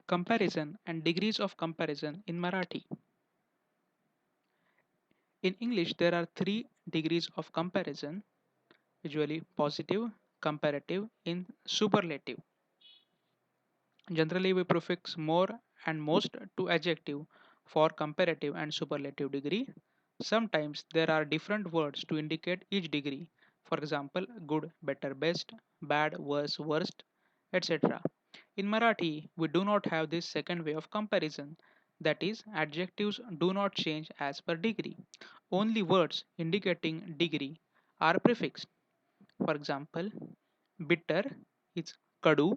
Comparison and degrees of comparison in Marathi. In English, there are three degrees of comparison, usually positive, comparative, in superlative. Generally, we prefix more and most to adjective for comparative and superlative degree. Sometimes there are different words to indicate each degree. For example, good, better, best, bad, worse, worst, etc. In Marathi, we do not have this second way of comparison. That is, adjectives do not change as per degree. Only words indicating degree are prefixed. For example, bitter is kadu,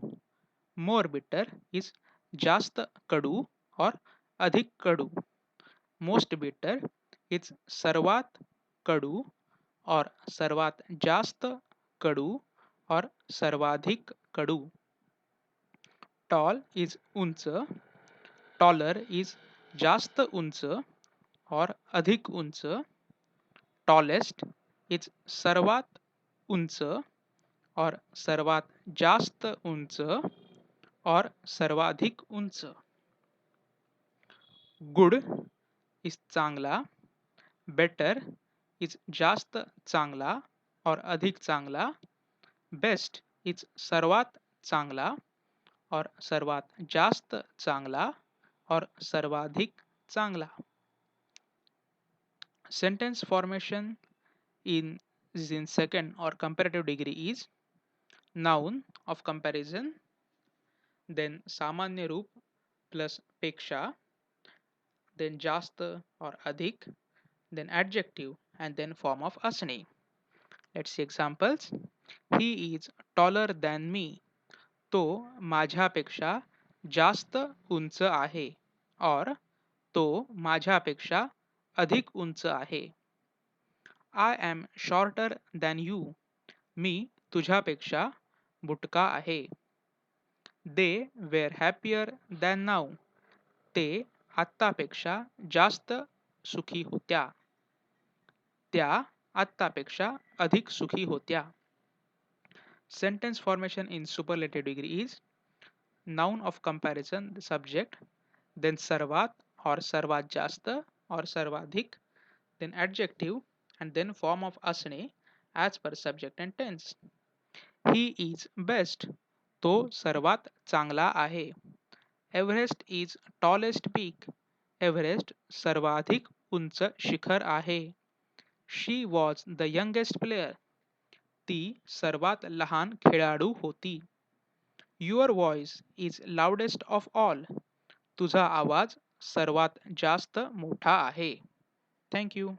more bitter is जास्त कडू or अधिक कडू. Most bitter is सर्वात कडू or सर्वात जास्त कडू or सर्वाधिक कडू. Tall is उंच, taller is जास्त उंच or अधिक उंच. Tallest is सर्वात उंच or सर्वात जास्त उंच और सर्वाधिक उंच. गुड इज चांगला, बेटर इज जास्त चांगला और अधिक चांगला. बेस्ट इज सर्वात चांगला और सर्वात जास्त चांगला और सर्वाधिक चांगला. Sentence formation in second or comparative degree is noun of comparison, then सामान्य रूप plus पेक्षा, then जास्त or अधिक, then adjective, and then form of असणे. Let's see examples. He is taller than me. तो माझ्यापेक्षा जास्त उंच आहे. और तो माझ्यापेक्षा अधिक उंच आहे. I am shorter than you. मी तुझ्यापेक्षा बुटका आहे. They were happier than now. ते आत्तापेक्षा जास्त सुखी होत्या. त्या आत्तापेक्षा अधिक सुखी होत्या. Sentence formation in superlative degree is noun of comparison, the subject, then सर्वात or सर्वात जास्त or सर्वाधिक, then adjective, and then form of असणे as per subject and tense. He is best. तो सर्वात चांगला आहे. Everest is tallest peak. Everest सर्वाधिक उंच शिखर आहे. She was the youngest player. ती सर्वात लहान खेळाडू होती. Your voice is loudest of all. तुझा आवाज सर्वात जास्त मोठा आहे. Thank you.